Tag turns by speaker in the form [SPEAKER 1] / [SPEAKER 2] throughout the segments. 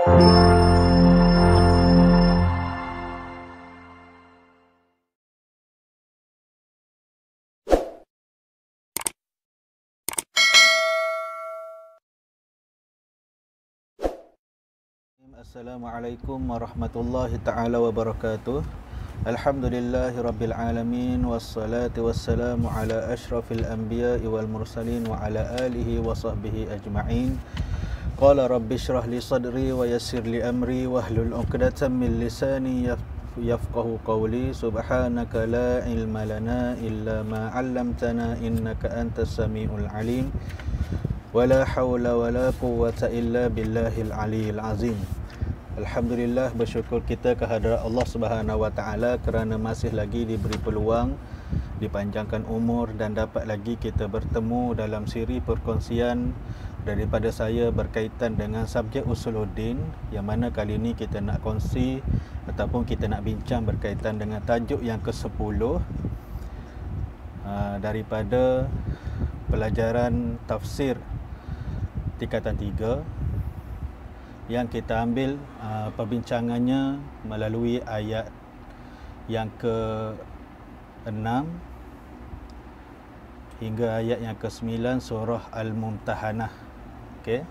[SPEAKER 1] Assalamualaikum warahmatullahi ta'ala wabarakatuh. Alhamdulillahi rabbil alamin. Wassalatu wassalamu ala ashrafil anbiya'i wal mursalin wa ala alihi wa sahbihi ajma'in. Qala rabbi shrah li sadri wa yassir li amri wahlul 'uqdatam min lisani yafqahu qawli. Subhanaka la ilma lana illa ma 'allamtana innaka antas samiul alim. Wala hawla wala quwwata illa billahil aliyil azim. Alhamdulillah, bersyukur kita kehadrat Allah Subhanahu Wa Taala kerana masih lagi diberi peluang, dipanjangkan umur dan dapat lagi kita bertemu dalam siri perkongsian daripada saya berkaitan dengan subjek Usuluddin, yang mana kali ini kita nak kongsi ataupun kita nak bincang berkaitan dengan tajuk yang ke-10 daripada pelajaran tafsir tingkatan 3, yang kita ambil perbincangannya melalui ayat yang ke-6 hingga ayat yang ke-9 surah Al-Mumtahanah. Okey.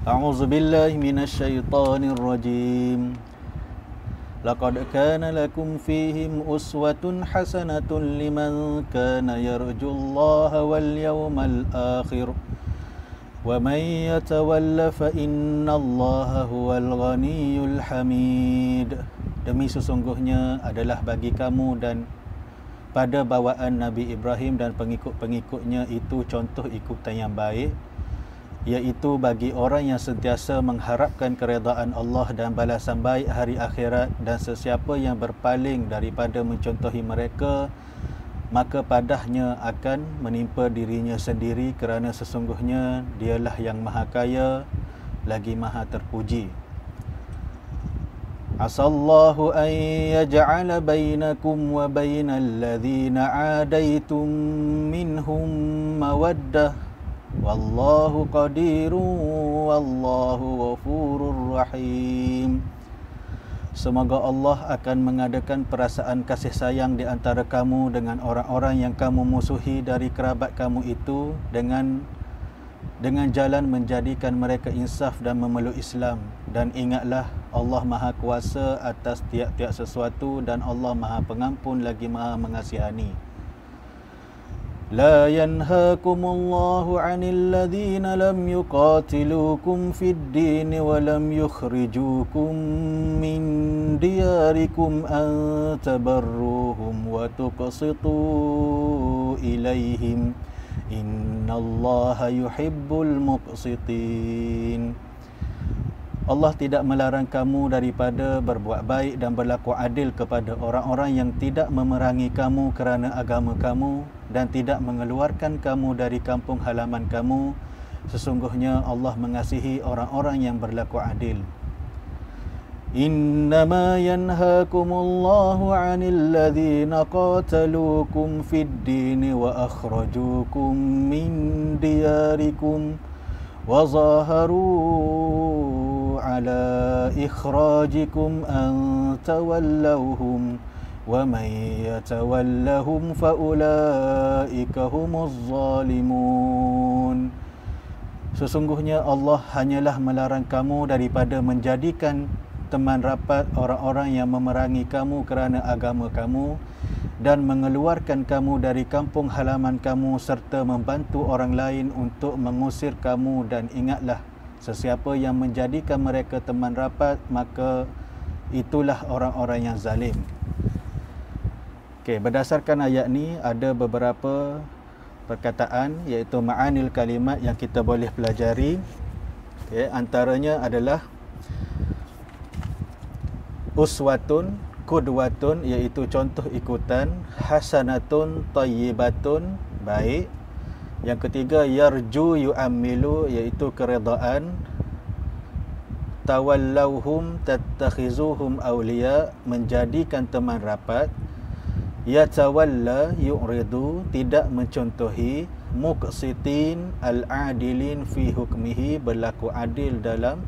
[SPEAKER 1] A'udzubillahi minasyaitonir rajim. Laqad kana lakum fihim uswatun hasanatun liman kana yarjullaha wal yawmal akhir. وَمَنْ يَتَوَلَّ فَإِنَّ اللَّهَ هُوَ الْغَنِيُّ الْحَمِيدُ. Demi sesungguhnya adalah bagi kamu dan pada bawaan Nabi Ibrahim dan pengikut-pengikutnya itu contoh ikutan yang baik, iaitu bagi orang yang sentiasa mengharapkan keredaan Allah dan balasan baik hari akhirat, dan sesiapa yang berpaling daripada mencontohi mereka, maka padahnya akan menimpa dirinya sendiri, kerana sesungguhnya dialah yang maha kaya lagi maha terpuji. Asallahu an yaj'ala bainakum wa bainal ladzina 'adaitum minhum mawaddah wallahu qadirun wallahu ghafurur rahim. Semoga Allah akan mengadakan perasaan kasih sayang di antara kamu dengan orang-orang yang kamu musuhi dari kerabat kamu itu, dengan jalan menjadikan mereka insaf dan memeluk Islam. Dan ingatlah, Allah Maha Kuasa atas tiap-tiap sesuatu, dan Allah Maha Pengampun lagi Maha Mengasihani. لا ينهاكم الله عن الذين لم يقاتلوكم في الدين ولم يخرجوكم من دياركم أن تبروهم وتقسطوا إليهم إن الله يحب المقسطين. Allah tidak melarang kamu daripada berbuat baik dan berlaku adil kepada orang-orang yang tidak memerangi kamu kerana agama kamu dan tidak mengeluarkan kamu dari kampung halaman kamu. Sesungguhnya Allah mengasihi orang-orang yang berlaku adil. Innama yanhaakumullahu 'anil ladzina qataluukum fid din wa akhrajuukum min diyarikum wa zaharu ala ikhrajikum an tawallawhum wa man yatawallahum fa ulaika humuz zalimun. Sesungguhnya Allah hanyalah melarang kamu daripada menjadikan teman rapat orang-orang yang memerangi kamu kerana agama kamu dan mengeluarkan kamu dari kampung halaman kamu serta membantu orang lain untuk mengusir kamu, dan ingatlah, sesiapa yang menjadikan mereka teman rapat, maka itulah orang-orang yang zalim. Okey, berdasarkan ayat ni ada beberapa perkataan, iaitu ma'anil kalimat yang kita boleh pelajari. Okey, antaranya adalah uswatun, qudwatun, iaitu contoh ikutan, hasanatun, tayyibatun, baik. Yang ketiga, yarju yu'ammilu, iaitu keredaan. Tawallauhum tattakhizuhum awliya, menjadikan teman rapat. Yatawalla yu'ridu, tidak mencontohi. Muqsitin al-adilin fi hukmihi, berlaku adil dalam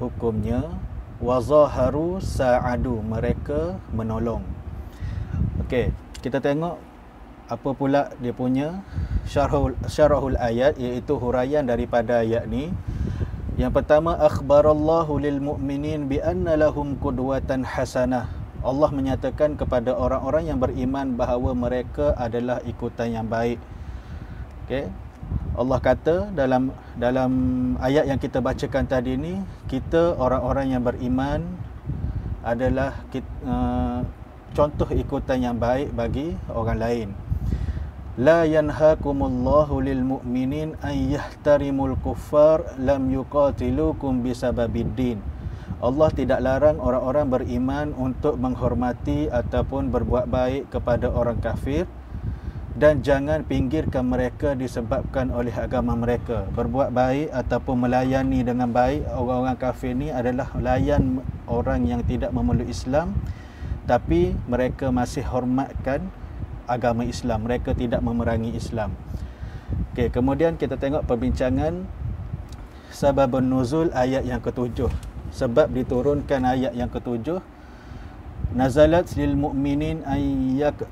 [SPEAKER 1] hukumnya, wa zaharu sa'adu, mereka menolong. Okey, kita tengok apa pula dia punya syarahul ayat, iaitu huraian daripada ayat ni. Yang pertama, akhbarallahu lil mu'minin bi anna lahum qudwatan hasanah. Allah menyatakan kepada orang-orang yang beriman bahawa mereka adalah ikutan yang baik. Okey. Allah kata dalam ayat yang kita bacakan tadi ni, kita orang-orang yang beriman adalah contoh ikutan yang baik bagi orang lain. La yanhaakumullahu lil mu'minin an yahtarimul kuffar lam yuqatilukum bisababiddin. Allah tidak larang orang-orang beriman untuk menghormati ataupun berbuat baik kepada orang kafir, dan jangan pinggirkan mereka disebabkan oleh agama mereka. Berbuat baik ataupun melayani dengan baik orang-orang kafir ni adalah layan orang yang tidak memeluk Islam, tapi mereka masih hormatkan agama Islam, mereka tidak memerangi Islam. Okey, kemudian kita tengok perbincangan sababun nuzul ayat yang ketujuh. Sebab diturunkan ayat yang ketujuh, nazalat lil mu'minin ayyak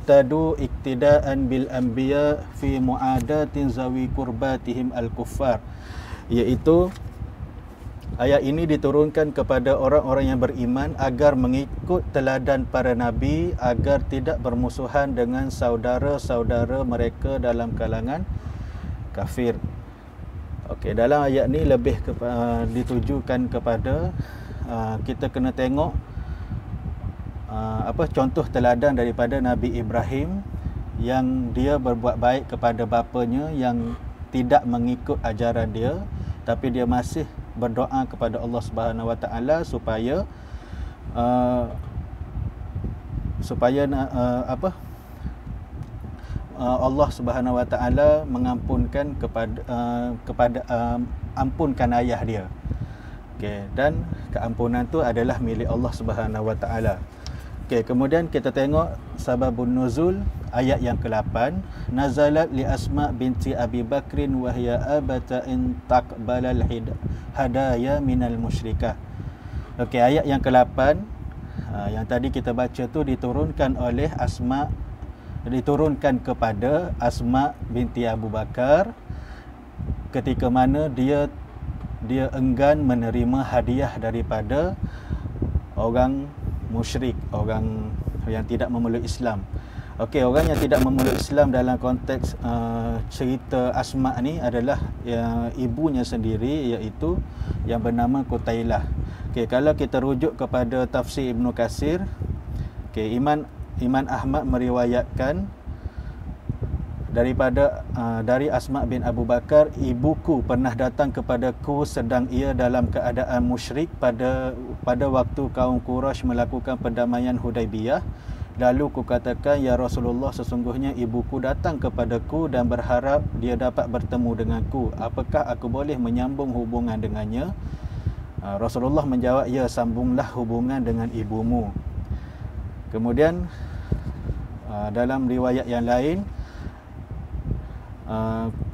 [SPEAKER 1] tadu iktidaan bil anbiya fi muadatin zawi kurbatihim al kuffar, iaitu ayat ini diturunkan kepada orang-orang yang beriman agar mengikut teladan para nabi, agar tidak bermusuhan dengan saudara-saudara mereka dalam kalangan kafir. Okey, dalam ayat ni lebih ditujukan kepada kita kena tengok contoh teladan daripada Nabi Ibrahim, yang dia berbuat baik kepada bapanya yang tidak mengikut ajaran dia, tapi dia masih berdoa kepada Allah Subhanahu Wa Taala supaya Allah Subhanahu Wa Taala mengampunkan kepada ampunkan ayah dia. Okey, dan keampunan tu adalah milik Allah Subhanahu Wa Taala. Okey, kemudian kita tengok sababun nuzul ayat yang ke-8, nazalat li Asma binti Abi Bakrin wa hiya abata in taqbalal hadaya minal musyrikah. Okey, ayat yang ke-8 yang tadi kita baca tu diturunkan kepada Asma binti Abu Bakar ketika mana dia enggan menerima hadiah daripada orang musyrik, orang yang tidak memeluk Islam. Okey, orang yang tidak memeluk Islam dalam konteks cerita Asma ni adalah ibunya sendiri, iaitu yang bernama Qutailah. Okey, kalau kita rujuk kepada tafsir Ibnu Katsir, okey, Imam Ahmad meriwayatkan dari Asma bin Abu Bakar, ibuku pernah datang kepadaku sedang ia dalam keadaan musyrik pada waktu kaum Quraisy melakukan perdamaian Hudaibiyah. Lalu ku katakan, ya Rasulullah, sesungguhnya ibuku datang kepadaku dan berharap dia dapat bertemu denganku. Apakah aku boleh menyambung hubungan dengannya? Rasulullah menjawab, ya, sambunglah hubungan dengan ibumu. Kemudian dalam riwayat yang lain,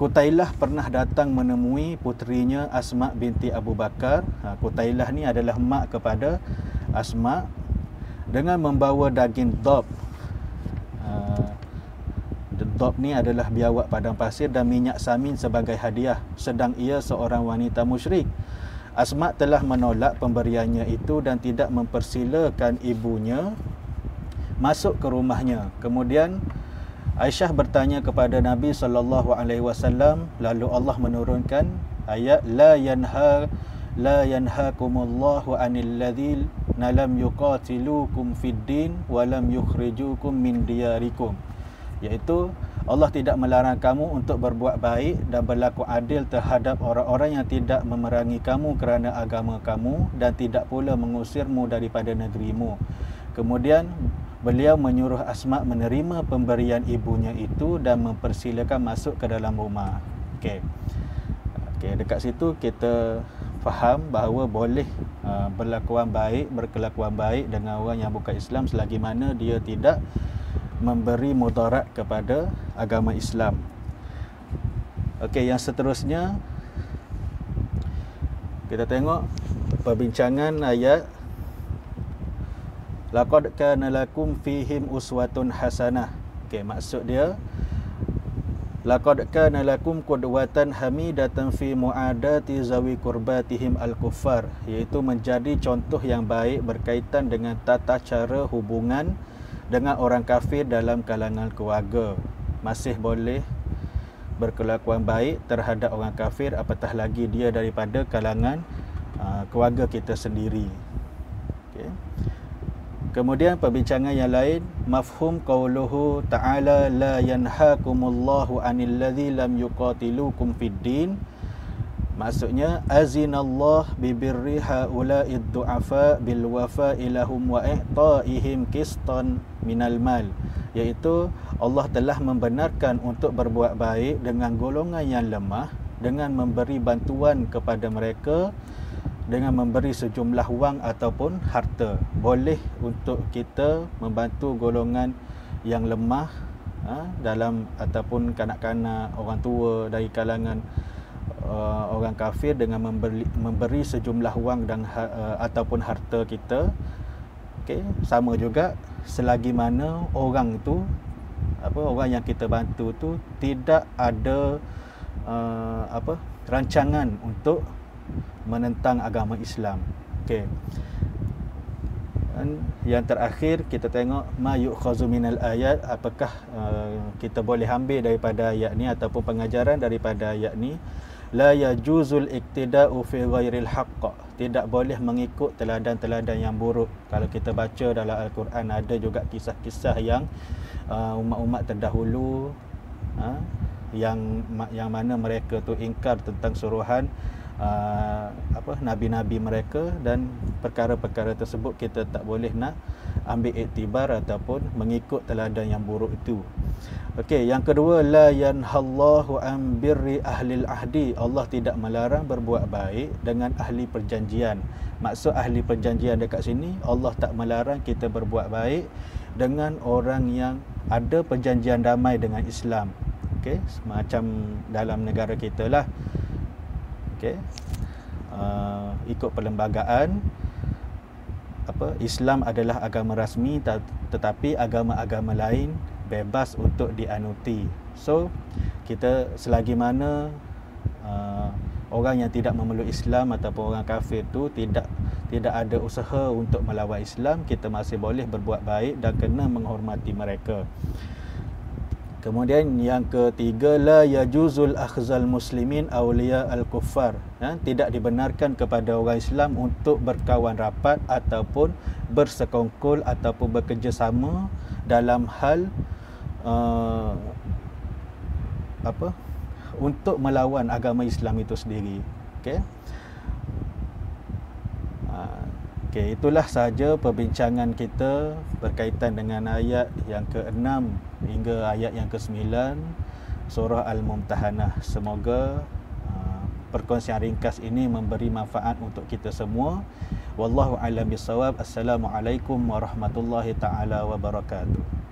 [SPEAKER 1] Qutailah pernah datang menemui puterinya Asma binti Abu Bakar. Qutailah ni adalah mak kepada Asma, dengan membawa daging dhab. Dhab ni adalah biawak padang pasir, dan minyak samin sebagai hadiah, sedang ia seorang wanita musyrik. Asma telah menolak pemberiannya itu dan tidak mempersilakan ibunya masuk ke rumahnya. Kemudian Aisyah bertanya kepada Nabi SAW, lalu Allah menurunkan ayat la yanhaakumullahu 'anil ladzina lam yuqatilukum fid din wa lam yukhrijukum min diyarikum, iaitu Allah tidak melarang kamu untuk berbuat baik dan berlaku adil terhadap orang-orang yang tidak memerangi kamu kerana agama kamu dan tidak pula mengusirmu daripada negerimu. Kemudian beliau menyuruh Asma menerima pemberian ibunya itu dan mempersilakan masuk ke dalam rumah. Okey, dekat situ kita faham bahawa boleh berkelakuan baik dengan orang yang bukan Islam selagi mana dia tidak memberi mudarat kepada agama Islam. Okey, yang seterusnya kita tengok perbincangan ayat laqad kana lakum fihim uswatun hasanah. Okey, maksud dia laqad kana lakum qudwatan hamidatan fi muadati zawi qurbatihim al-kuffar, iaitu menjadi contoh yang baik berkaitan dengan tata cara hubungan dengan orang kafir dalam kalangan keluarga. Masih boleh berkelakuan baik terhadap orang kafir, apatah lagi dia daripada kalangan keluarga kita sendiri. Okay. Kemudian perbincangan yang lain, mafhum qauluhu ta'ala la yanhaakumullahu 'anil ladzi lam yuqatilukum fid din. Maksudnya azinallah bibirri haula'id du'afa bil wafa'i lahum wa i'ta'ihim qistan minal mal, iaitu Allah telah membenarkan untuk berbuat baik dengan golongan yang lemah dengan memberi bantuan kepada mereka dengan memberi sejumlah wang ataupun harta. Boleh untuk kita membantu golongan yang lemah dalam ataupun kanak-kanak, orang tua dari kalangan orang kafir dengan memberi sejumlah wang dan ataupun harta kita. Okey, sama juga selagi mana orang tu orang yang kita bantu tu tidak ada rancangan untuk menentang agama Islam. Okey. Dan yang terakhir kita tengok ma yu'khazu minal ayat, apakah kita boleh ambil daripada ayat ni ataupun pengajaran daripada ayat ni. La yajuzul iktida'u fi ghairil haqq, tidak boleh mengikut teladan-teladan yang buruk. Kalau kita baca dalam Al-Quran ada juga kisah-kisah yang umat-umat terdahulu yang mana mereka tu ingkar tentang suruhan nabi-nabi mereka, dan perkara-perkara tersebut kita tak boleh nak ambil iktibar ataupun mengikut teladan yang buruk itu. Okey, yang kedua, la yanhallahu an birri ahlil ahdi, Allah tidak melarang berbuat baik dengan ahli perjanjian. Maksud ahli perjanjian dekat sini, Allah tak melarang kita berbuat baik dengan orang yang ada perjanjian damai dengan Islam. Okey, semacam dalam negara kita lah. Okey, ikut perlembagaan Islam adalah agama rasmi, tetapi agama-agama lain bebas untuk dianuti. So kita selagi mana orang yang tidak memeluk Islam ataupun orang kafir tu tidak ada usaha untuk melawan Islam, kita masih boleh berbuat baik dan kena menghormati mereka. Kemudian yang ketiga, la yajuzul akhzal muslimin awliya al-kuffar, tidak dibenarkan kepada orang Islam untuk berkawan rapat ataupun bersekongkol ataupun bekerjasama dalam hal untuk melawan agama Islam itu sendiri. Okey. Okey, itulah sahaja perbincangan kita berkaitan dengan ayat yang ke-6 hingga ayat yang ke-9 surah Al-Mumtahanah. Semoga perkongsian ringkas ini memberi manfaat untuk kita semua. Wallahu a'lam bissawab. Assalamualaikum warahmatullahi taala wabarakatuh.